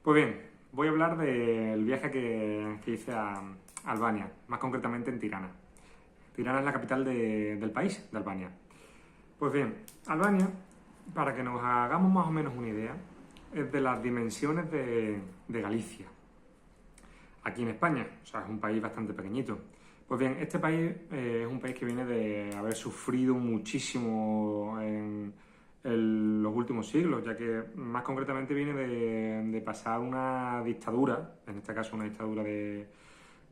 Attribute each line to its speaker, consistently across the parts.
Speaker 1: Pues bien, voy a hablar del viaje que hice a Albania, más concretamente en Tirana. Tirana es la capital del país, de Albania. Pues bien, Albania, para que nos hagamos más o menos una idea, es de las dimensiones de Galicia, aquí en España. O sea, es un país bastante pequeñito. Pues bien, este país es un país que viene de haber sufrido muchísimo en los últimos siglos, ya que más concretamente viene de pasar una dictadura, en este caso una dictadura de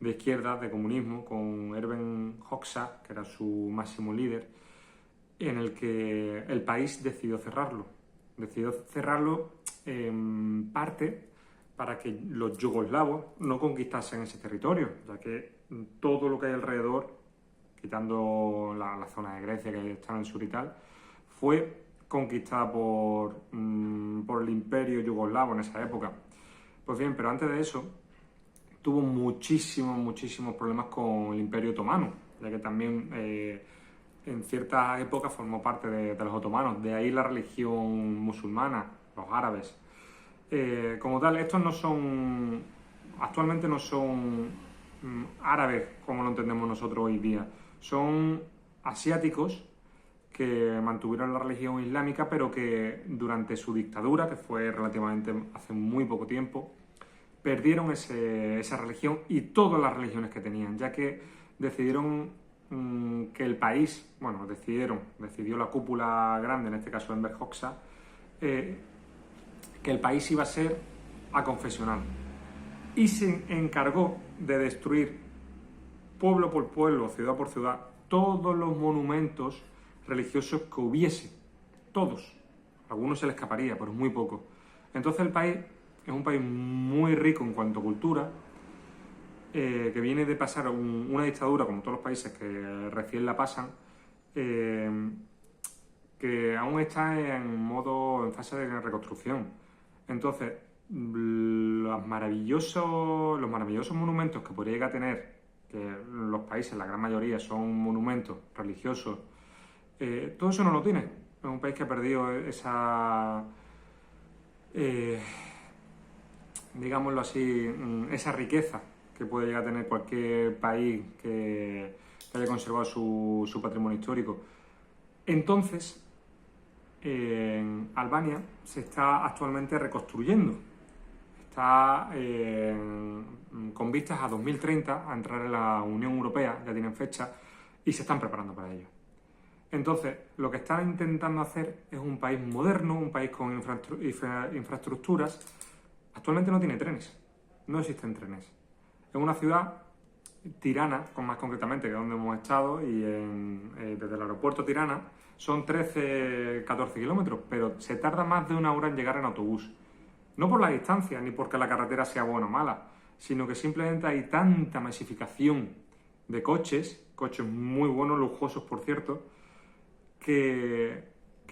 Speaker 1: izquierda, de comunismo, con Erben Hoxha, que era su máximo líder, en el que el país decidió cerrarlo. Decidió cerrarlo en parte para que los yugoslavos no conquistasen ese territorio, ya que todo lo que hay alrededor, quitando la zona de Grecia que está en el sur y tal, fue conquistada por el imperio yugoslavo en esa época. Pues bien, pero antes de eso tuvo muchísimos problemas con el imperio otomano, ya que también en ciertas épocas formó parte de los otomanos, de ahí la religión musulmana, los árabes. Como tal, estos no son, actualmente no son árabes como lo entendemos nosotros hoy día, son asiáticos que mantuvieron la religión islámica, pero que durante su dictadura, que fue relativamente hace muy poco tiempo, perdieron esa religión y todas las religiones que tenían, ya que decidieron que el país, bueno, decidió la cúpula grande, en este caso Enver Hoxha, que el país iba a ser aconfesional. Y se encargó de destruir pueblo por pueblo, ciudad por ciudad, todos los monumentos religiosos que hubiese. Todos. A algunos se les escaparía, pero muy poco. Entonces el país es un país muy rico en cuanto a cultura, que viene de pasar una dictadura, como todos los países que recién la pasan, que aún está en fase de reconstrucción. Entonces, los maravillosos monumentos que podría llegar a tener, que los países, la gran mayoría, son monumentos religiosos, todo eso no lo tiene. Es un país que ha perdido digámoslo así, esa riqueza que puede llegar a tener cualquier país que haya conservado su patrimonio histórico. Entonces, en Albania se está actualmente reconstruyendo. Está con vistas a 2030, a entrar en la Unión Europea, ya tienen fecha, y se están preparando para ello. Entonces, lo que están intentando hacer es un país moderno, un país con infraestructuras. Actualmente no tiene trenes, no existen trenes. Es una ciudad, Tirana, más concretamente, que es donde hemos estado, y desde el aeropuerto Tirana son 13-14 kilómetros, pero se tarda más de una hora en llegar en autobús. No por la distancia, ni porque la carretera sea buena o mala, sino que simplemente hay tanta masificación de coches muy buenos, lujosos por cierto, que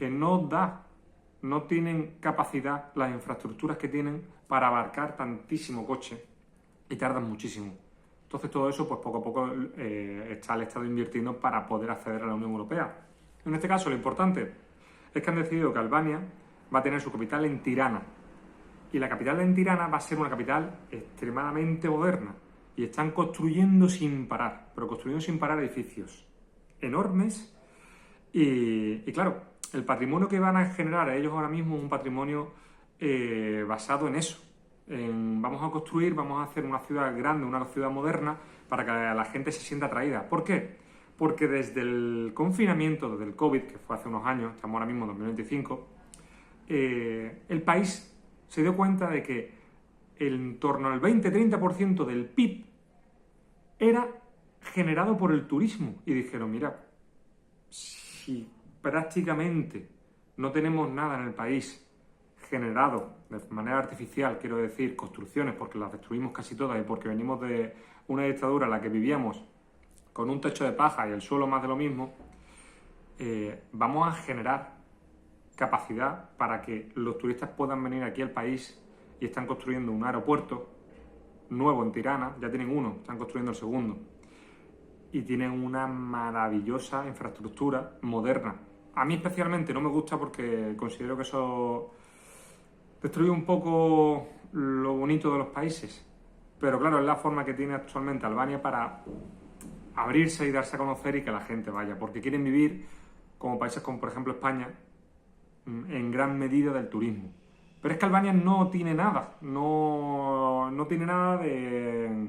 Speaker 1: no tienen capacidad las infraestructuras que tienen para abarcar tantísimo coche y tardan muchísimo. Entonces todo eso, pues poco a poco está el Estado invirtiendo para poder acceder a la Unión Europea. En este caso, lo importante es que han decidido que Albania va a tener su capital en Tirana. Y la capital en Tirana va a ser una capital extremadamente moderna. Y están construyendo sin parar, pero construyendo sin parar edificios enormes. Y claro, el patrimonio que van a generar ellos ahora mismo es un patrimonio basado en eso. Vamos a construir, vamos a hacer una ciudad grande, una ciudad moderna, para que la gente se sienta atraída. ¿Por qué? Porque desde el confinamiento, desde el COVID, que fue hace unos años, estamos ahora mismo en 2025, el país se dio cuenta de que en torno al 20-30% del PIB era generado por el turismo. Y dijeron, mira, si prácticamente no tenemos nada en el país generado de manera artificial, quiero decir, construcciones, porque las destruimos casi todas y porque venimos de una dictadura en la que vivíamos con un techo de paja y el suelo más de lo mismo, vamos a generar capacidad para que los turistas puedan venir aquí al país, y están construyendo un aeropuerto nuevo en Tirana, ya tienen uno, están construyendo el segundo, y tienen una maravillosa infraestructura moderna. A mí especialmente no me gusta porque considero que eso destruye un poco lo bonito de los países. Pero claro, es la forma que tiene actualmente Albania para abrirse y darse a conocer y que la gente vaya, porque quieren vivir como países como por ejemplo España, en gran medida del turismo. Pero es que Albania no tiene nada, no tiene nada de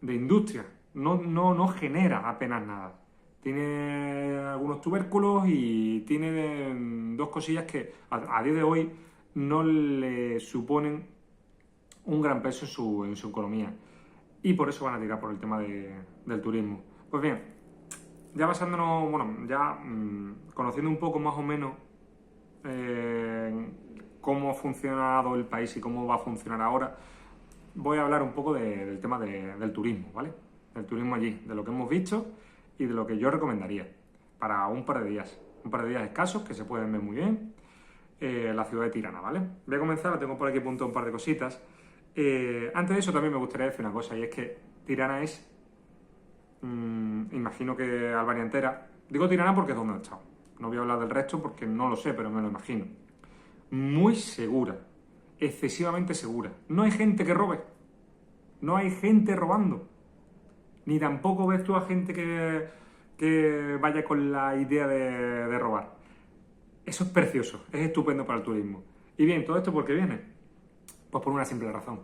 Speaker 1: industria, no genera apenas nada. Tiene algunos tubérculos y tiene dos cosillas que a día de hoy no le suponen un gran peso en su economía. Y por eso van a tirar por el tema del turismo. Pues bien, ya basándonos, bueno, ya conociendo un poco más o menos cómo ha funcionado el país y cómo va a funcionar ahora, voy a hablar un poco del tema del turismo, ¿vale? Del turismo allí, de lo que hemos visto y de lo que yo recomendaría para un par de días escasos que se pueden ver muy bien, la ciudad de Tirana, ¿vale? Voy a comenzar, tengo por aquí apuntado un par de cositas. Antes de eso también me gustaría decir una cosa, y es que Tirana es, imagino que Albania entera, digo Tirana porque es donde he estado, no voy a hablar del resto porque no lo sé, pero me lo imagino, muy segura, excesivamente segura. No hay gente que robe, no hay gente robando, ni tampoco ves tú a gente que vaya con la idea de robar. Eso es precioso, es estupendo para el turismo. Y bien, ¿todo esto por qué viene? Pues por una simple razón.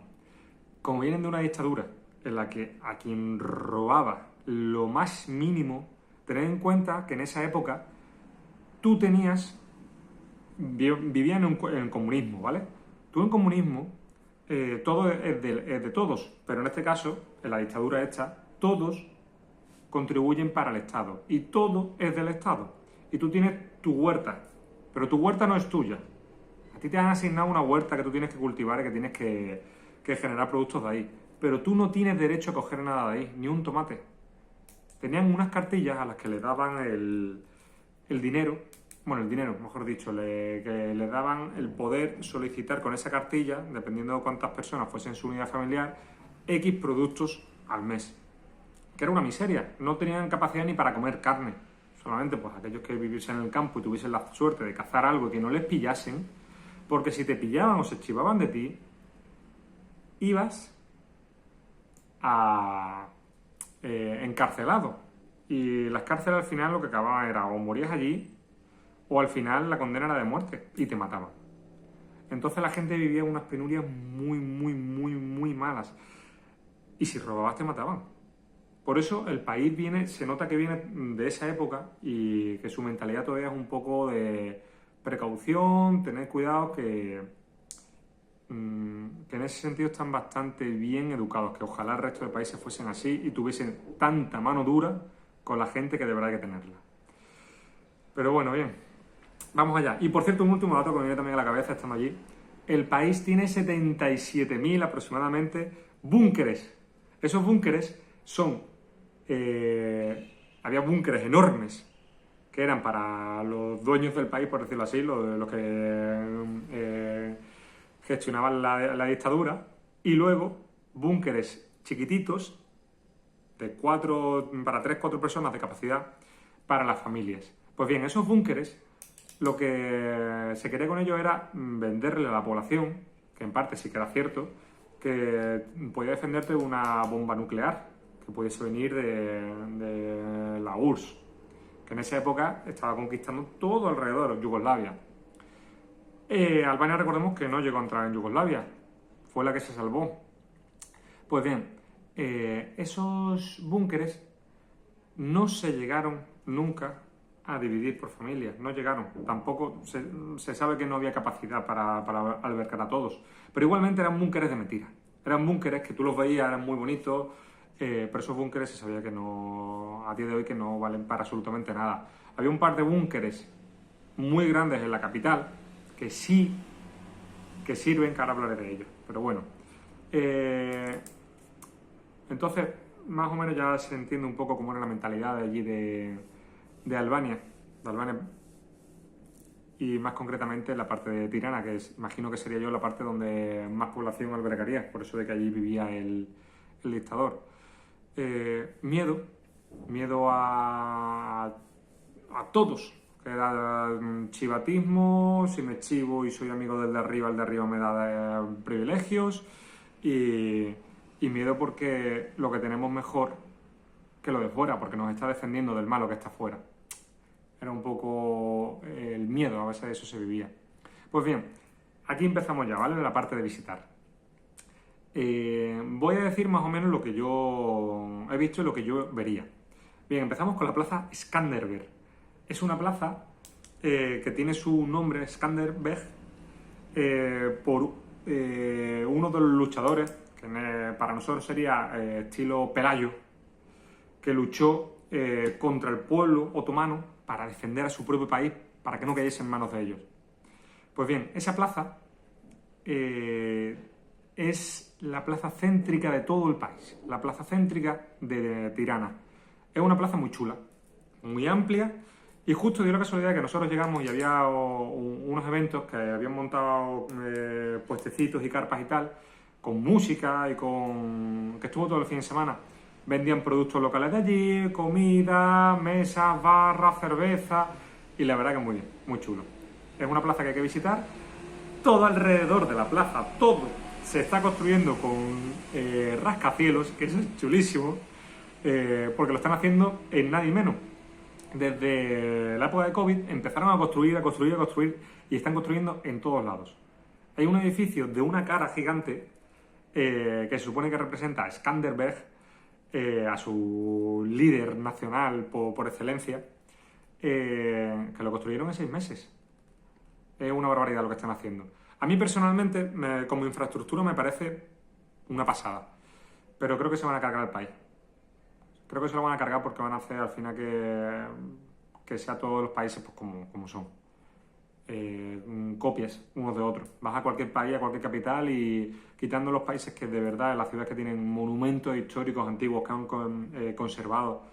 Speaker 1: Como vienen de una dictadura en la que a quien robaba lo más mínimo, tened en cuenta que en esa época tú vivían en el comunismo, ¿vale? Tú en comunismo, todo es de todos, pero en este caso, en la dictadura esta, todos contribuyen para el Estado y todo es del Estado. Y tú tienes tu huerta, pero tu huerta no es tuya. A ti te han asignado una huerta que tú tienes que cultivar y que tienes que generar productos de ahí. Pero tú no tienes derecho a coger nada de ahí, ni un tomate. Tenían unas cartillas a las que le daban el dinero, bueno, el dinero, mejor dicho, que le daban el poder solicitar con esa cartilla, dependiendo de cuántas personas fuesen su unidad familiar, X productos al mes. Que era una miseria, no tenían capacidad ni para comer carne. Solamente pues aquellos que viviesen en el campo y tuviesen la suerte de cazar algo y que no les pillasen, porque si te pillaban o se chivaban de ti, ibas encarcelado. Y las cárceles al final lo que acababan era o morías allí o al final la condena era de muerte y te mataban. Entonces la gente vivía unas penurias muy malas. Y si robabas te mataban. Por eso el país se nota que viene de esa época y que su mentalidad todavía es un poco de precaución, tener cuidado, que en ese sentido están bastante bien educados, que ojalá el resto de países fuesen así y tuviesen tanta mano dura con la gente que de verdad hay que tenerla. Pero bueno, bien, vamos allá. Y por cierto, un último dato que me viene también a la cabeza estando allí. El país tiene 77.000 aproximadamente búnkeres. Esos búnkeres son... había búnkeres enormes que eran para los dueños del país, por decirlo así, los que gestionaban la dictadura, y luego búnkeres chiquititos para 3-4 personas de capacidad para las familias. Pues bien, esos búnkeres, lo que se quería con ellos era venderle a la población, que en parte sí que era cierto, que podía defenderte de una bomba nuclear que pudiese venir de la URSS, que en esa época estaba conquistando todo alrededor, Yugoslavia. Albania, recordemos que no llegó a entrar en Yugoslavia, fue la que se salvó. Pues bien, esos búnkeres no se llegaron nunca a dividir por familias, no llegaron. Tampoco se sabe que no había capacidad para albergar a todos, pero igualmente eran búnkeres de mentira. Eran búnkeres que tú los veías, eran muy bonitos, pero esos búnkeres se sabía que no, a día de hoy, que no valen para absolutamente nada. Había un par de búnkeres muy grandes en la capital que sí que sirven, que ahora hablaré de ellos, pero bueno. Entonces, más o menos ya se entiende un poco cómo era la mentalidad de allí de Albania, y más concretamente la parte de Tirana, que imagino que sería yo la parte donde más población albergaría, por eso de que allí vivía el dictador. Miedo a todos, que da chivatismo, si me chivo y soy amigo del de arriba, el de arriba me da privilegios y miedo porque lo que tenemos mejor que lo de fuera, porque nos está defendiendo del malo que está fuera. Era un poco el miedo, a veces de eso se vivía. Pues bien, aquí empezamos ya, ¿vale? La parte de visitar. Voy a decir más o menos lo que yo he visto y lo que yo vería. Bien, empezamos con la plaza Skanderbeg. Es una plaza que tiene su nombre, Skanderbeg, por uno de los luchadores, que para nosotros sería estilo Pelayo, que luchó contra el pueblo otomano para defender a su propio país, para que no cayese en manos de ellos. Pues bien, esa plaza es la plaza céntrica de todo el país, la plaza céntrica de Tirana. Es una plaza muy chula, muy amplia, y justo dio la casualidad que nosotros llegamos y había unos eventos que habían montado puestecitos y carpas y tal, con música y que estuvo todo el fin de semana. Vendían productos locales de allí, comida, mesas, barras, cerveza, y la verdad que muy bien, muy chulo. Es una plaza que hay que visitar. Todo alrededor de la plaza, todo se está construyendo con rascacielos, que eso es chulísimo, porque lo están haciendo en nadie menos. Desde la época de COVID empezaron a construir, y están construyendo en todos lados. Hay un edificio de una cara gigante que se supone que representa a Skanderbeg, a su líder nacional por excelencia, que lo construyeron en 6 meses. Es una barbaridad lo que están haciendo. A mí personalmente, como infraestructura, me parece una pasada. Pero creo que se van a cargar el país. Creo que se lo van a cargar porque van a hacer al final que sea todos los países pues, como son. Copias unos de otros. Vas a cualquier país, a cualquier capital y quitando los países que de verdad, las ciudades que tienen monumentos históricos antiguos que han conservado.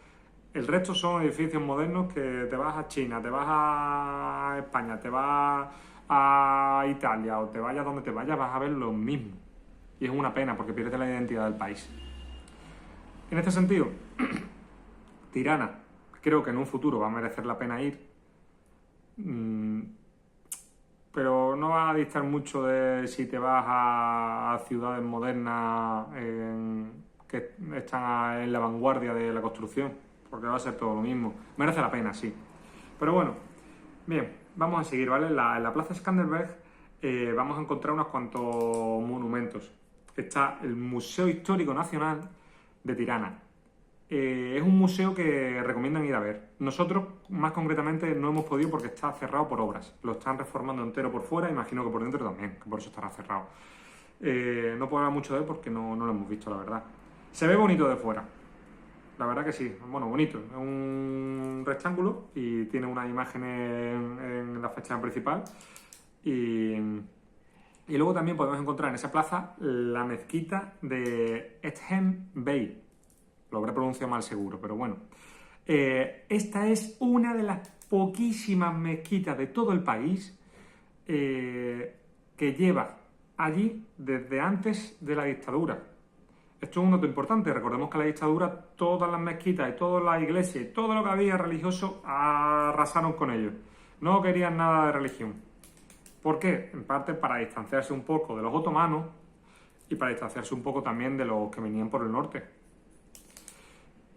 Speaker 1: El resto son edificios modernos que te vas a China, te vas a España, te vas a Italia o te vayas donde te vayas, vas a ver lo mismo. Y es una pena porque pierdes la identidad del país. En este sentido, Tirana, creo que en un futuro va a merecer la pena ir, pero no va a distar mucho de si te vas a ciudades modernas que están en la vanguardia de la construcción, porque va a ser todo lo mismo. Merece la pena, sí. Pero bueno, bien, vamos a seguir, ¿vale? En la plaza Skanderbeg vamos a encontrar unos cuantos monumentos. Está el Museo Histórico Nacional de Tirana. Es un museo que recomiendan ir a ver. Nosotros, más concretamente, no hemos podido porque está cerrado por obras. Lo están reformando entero por fuera, imagino que por dentro también, que por eso estará cerrado. No puedo hablar mucho de él porque no lo hemos visto, la verdad. Se ve bonito de fuera. La verdad que sí, bueno, bonito. Es un rectángulo y tiene unas imágenes en la fachada principal. Y luego también podemos encontrar en esa plaza la mezquita de Ethem Bey. Lo habré pronunciado mal seguro, pero bueno. Esta es una de las poquísimas mezquitas de todo el país que lleva allí desde antes de la dictadura. Esto es un dato importante. Recordemos que en la dictadura todas las mezquitas y todas las iglesias y todo lo que había religioso arrasaron con ellos. No querían nada de religión. ¿Por qué? En parte para distanciarse un poco de los otomanos y para distanciarse un poco también de los que venían por el norte.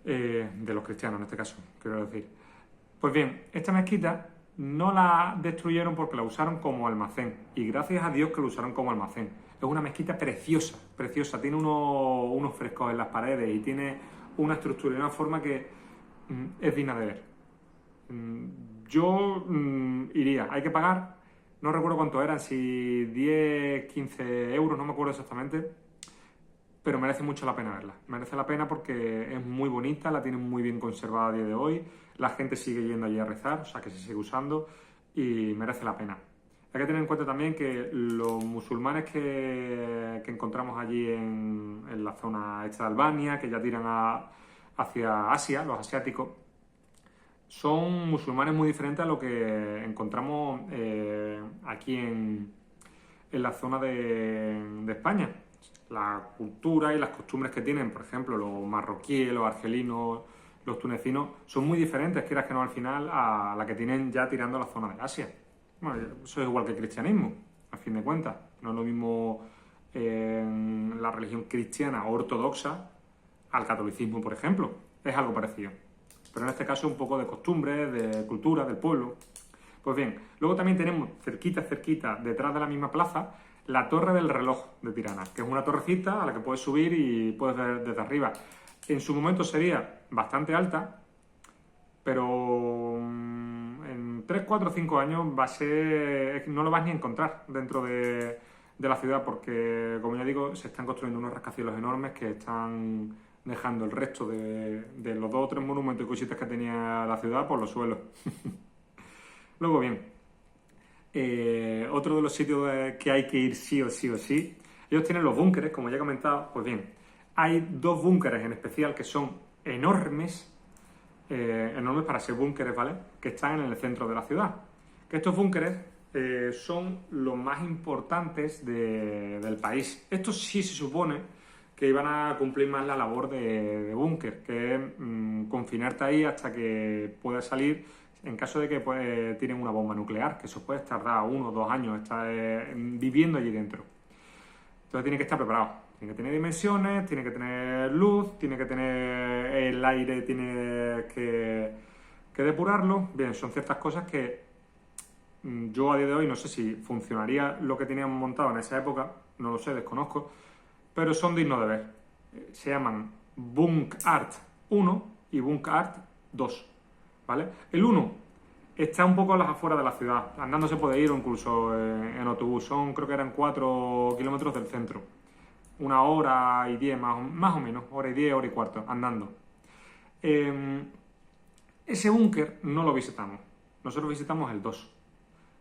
Speaker 1: De los cristianos en este caso, quiero decir. Pues bien, esta mezquita no la destruyeron porque la usaron como almacén. Y gracias a Dios que lo usaron como almacén. Es una mezquita preciosa, preciosa. Tiene unos frescos en las paredes y tiene una estructura y una forma que es digna de ver. Yo iría. Hay que pagar. No recuerdo cuánto eran, si 10, 15 euros, no me acuerdo exactamente. Pero merece mucho la pena verla. Merece la pena porque es muy bonita, la tienen muy bien conservada a día de hoy. La gente sigue yendo allí a rezar, o sea que se sigue usando y merece la pena. Hay que tener en cuenta también que los musulmanes que encontramos allí en la zona esta de Albania, que ya tiran hacia Asia, los asiáticos, son musulmanes muy diferentes a lo que encontramos aquí en la zona de España. La cultura y las costumbres que tienen, por ejemplo, los marroquíes, los argelinos, los tunecinos son muy diferentes, quieras que no al final, a la que tienen ya tirando la zona de Asia. Bueno, eso es igual que el cristianismo, a fin de cuentas. No es lo mismo la religión cristiana ortodoxa al catolicismo, por ejemplo. Es algo parecido. Pero en este caso un poco de costumbre, de cultura, del pueblo. Pues bien, luego también tenemos cerquita, detrás de la misma plaza, la Torre del Reloj de Tirana, que es una torrecita a la que puedes subir y puedes ver desde arriba. En su momento sería bastante alta, pero en 3, 4, 5 años va a ser, no lo vas ni a encontrar dentro de la ciudad, porque, como ya digo, se están construyendo unos rascacielos enormes que están dejando el resto de los 2 o 3 monumentos y cositas que tenía la ciudad por los suelos. Luego, bien, otro de los sitios que hay que ir sí o sí o sí, ellos tienen los búnkeres, como ya he comentado. Pues bien, hay 2 búnkeres en especial que son enormes, enormes para ser búnkeres, ¿vale? Que están en el centro de la ciudad. Que estos búnkeres son los más importantes del país. Estos sí se supone que iban a cumplir más la labor de búnker, que es confinarte ahí hasta que puedas salir en caso de que tienen una bomba nuclear, que eso puede tardar 1 o 2 años estar viviendo allí dentro. Entonces tiene que estar preparado. Tiene que tener dimensiones, tiene que tener luz, tiene que tener el aire, tiene que depurarlo. Bien, son ciertas cosas que yo a día de hoy no sé si funcionaría lo que tenían montado en esa época, no lo sé, desconozco, pero son dignos de ver. Se llaman Bunk Art 1 y Bunk Art 2, ¿vale? El 1 está un poco a las afueras de la ciudad, andando se puede ir o incluso en autobús, creo que eran 4 kilómetros del centro, 1 hora y 10 más o menos, 1 hora y 10, 1 hora y cuarto, andando. Ese búnker no lo visitamos, nosotros visitamos el 2.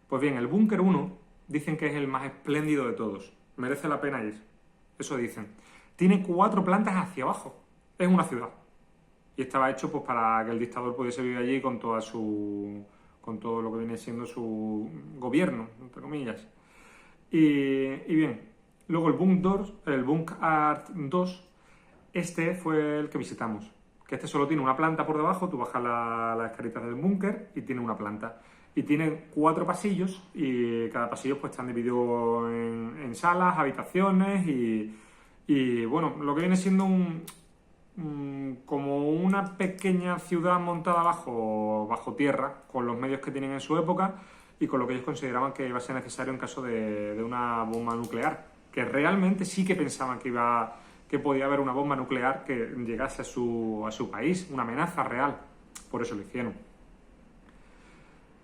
Speaker 1: Pues bien, el búnker 1 dicen que es el más espléndido de todos, merece la pena ir, eso dicen. Tiene 4 plantas hacia abajo, es una ciudad. Y estaba hecho pues para que el dictador pudiese vivir allí con todo lo que viene siendo su gobierno, entre comillas. Y bien, luego el Bunk Art 2, este fue el que visitamos. Que este solo tiene una planta por debajo, tú bajas las escalitas del búnker y tiene una planta. Y tiene 4 pasillos y cada pasillo pues están divididos en salas, habitaciones y bueno, lo que viene siendo como una pequeña ciudad montada bajo tierra, con los medios que tienen en su época y con lo que ellos consideraban que iba a ser necesario en caso de una bomba nuclear, que realmente sí que pensaban que podía haber una bomba nuclear que llegase a su país, una amenaza real, por eso lo hicieron.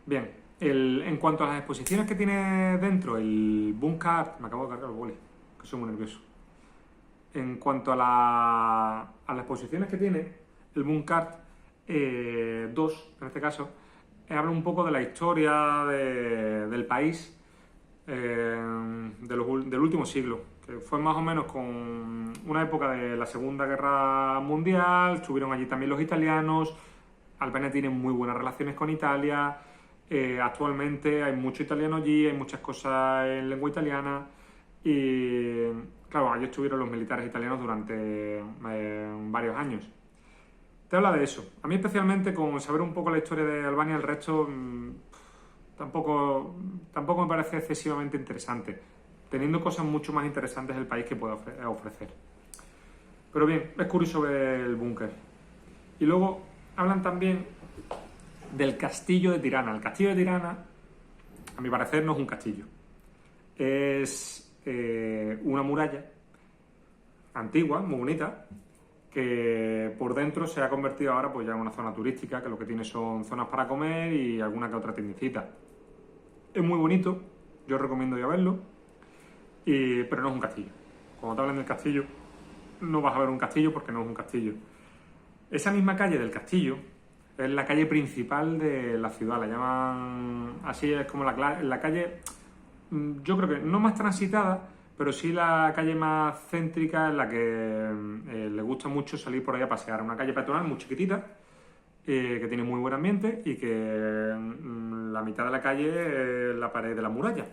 Speaker 1: Bien, en cuanto a las exposiciones que tiene dentro el Bunk Art, me acabo de cargar el boli, que soy muy nervioso. En cuanto a las exposiciones que tiene, el Bunk Art 2, en este caso, habla un poco de la historia del país del último siglo, que fue más o menos con una época de la Segunda Guerra Mundial, estuvieron allí también los italianos, Albania tiene muy buenas relaciones con Italia, actualmente hay mucho italiano allí, hay muchas cosas en lengua italiana y claro, allí estuvieron los militares italianos durante varios años. Te habla de eso. A mí especialmente con saber un poco la historia de Albania, el resto tampoco me parece excesivamente interesante, teniendo cosas mucho más interesantes del país que puede ofrecer. Pero bien, es curioso ver el búnker. Y luego hablan también del castillo de Tirana. El castillo de Tirana, a mi parecer, no es un castillo. Es una muralla antigua, muy bonita, que por dentro se ha convertido ahora pues ya en una zona turística, que lo que tiene son zonas para comer y alguna que otra tiendecita. Es muy bonito, yo recomiendo ir a verlo, pero no es un castillo. Cuando te hablan del castillo, no vas a ver un castillo porque no es un castillo. Esa misma calle del castillo es la calle principal de la ciudad, la llaman así, es como la calle, yo creo que no más transitada, pero sí la calle más céntrica en la que le gusta mucho salir por ahí a pasear. Una calle peatonal muy chiquitita, que tiene muy buen ambiente y que la mitad de la calle es la pared de la muralla.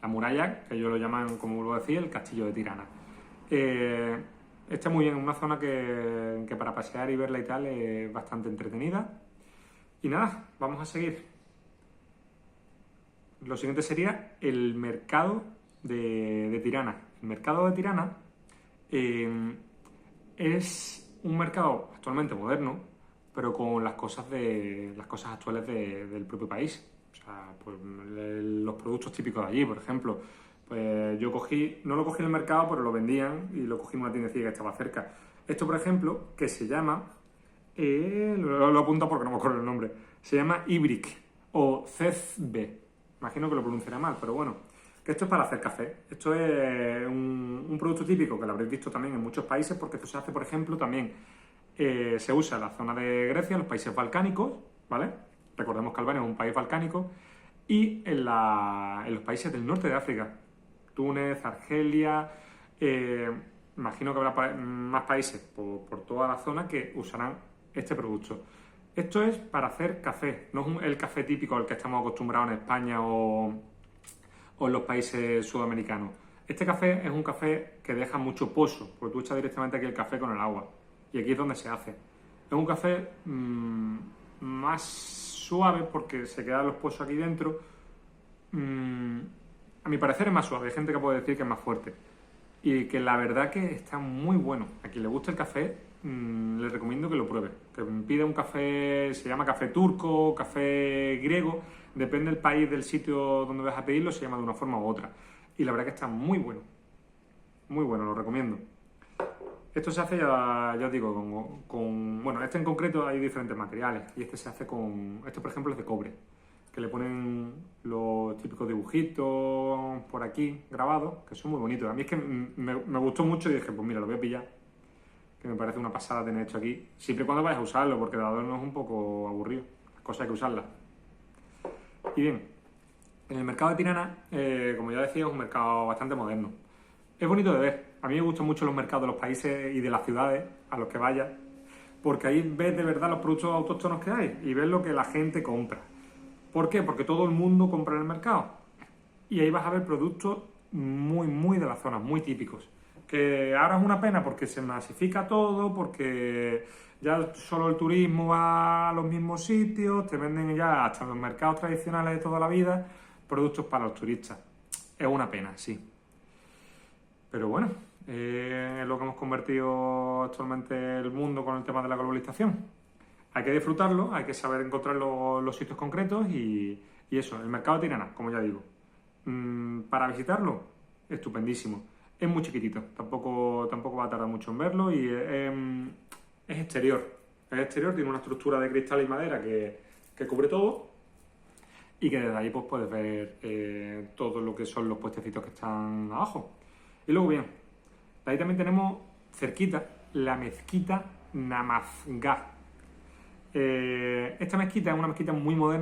Speaker 1: La muralla, que ellos lo llaman, como vuelvo a decir, el castillo de Tirana. está muy bien, una zona que para pasear y verla y tal es bastante entretenida. Y nada, vamos a seguir. Lo siguiente sería el mercado de Tirana. El mercado de Tirana eh, es un mercado actualmente moderno, pero con las cosas actuales del propio país. O sea, pues, los productos típicos de allí, por ejemplo. Pues yo no lo cogí en el mercado, pero lo vendían y lo cogí en una tiendecilla que estaba cerca. Esto, por ejemplo, que se llama, lo apunto porque no me acuerdo el nombre, se llama Ibrick o Cezbe. Imagino que lo pronunciaré mal, pero bueno, que esto es para hacer café. Esto es un producto típico que lo habréis visto también en muchos países, porque esto se hace, por ejemplo, también se usa en la zona de Grecia, en los países balcánicos, ¿vale? Recordemos que Albania es un país balcánico, y en los países del norte de África, Túnez, Argelia, imagino que habrá más países por toda la zona que usarán este producto. Esto es para hacer café, no es el café típico al que estamos acostumbrados en España o en los países sudamericanos. Este café es un café que deja mucho pozo, porque tú echas directamente aquí el café con el agua. Y aquí es donde se hace. Es un café más suave porque se quedan los pozos aquí dentro. A mi parecer es más suave. Hay gente que puede decir que es más fuerte. Y que la verdad que está muy bueno. A quien le gusta el café, le recomiendo que lo pruebe. Que pida un café, se llama café turco, café griego, depende del país, del sitio donde vas a pedirlo, se llama de una forma u otra. Y la verdad que está muy bueno, lo recomiendo. Esto se hace, ya os digo, bueno, este en concreto hay diferentes materiales y este se hace este por ejemplo es de cobre, que le ponen los típicos dibujitos por aquí grabados, que son muy bonitos. A mí es que me gustó mucho y dije, pues mira, lo voy a pillar, que me parece una pasada tener esto aquí, siempre y cuando vayas a usarlo, porque de adorno es un poco aburrido, las cosas hay que usarlas. Y bien, en el mercado de Tirana, como ya decía, es un mercado bastante moderno. Es bonito de ver. A mí me gustan mucho los mercados de los países y de las ciudades a los que vayas, porque ahí ves de verdad los productos autóctonos que hay y ves lo que la gente compra. ¿Por qué? Porque todo el mundo compra en el mercado. Y ahí vas a ver productos muy de la zona, muy típicos. Que ahora es una pena porque se masifica todo, porque ya solo el turismo va a los mismos sitios, te venden ya hasta los mercados tradicionales de toda la vida productos para los turistas. Es una pena, sí. Pero bueno, es lo que hemos convertido actualmente el mundo con el tema de la globalización. Hay que disfrutarlo, hay que saber encontrar los sitios concretos y eso, el mercado de Tirana, como ya digo. Para visitarlo, estupendísimo. Es muy chiquitito, tampoco va a tardar mucho en verlo y es exterior. Es exterior, tiene una estructura de cristal y madera que cubre todo y que desde ahí pues, puedes ver todo lo que son los puestecitos que están abajo. Y luego bien, de ahí también tenemos cerquita la mezquita Namazgah. Esta mezquita es una mezquita muy moderna.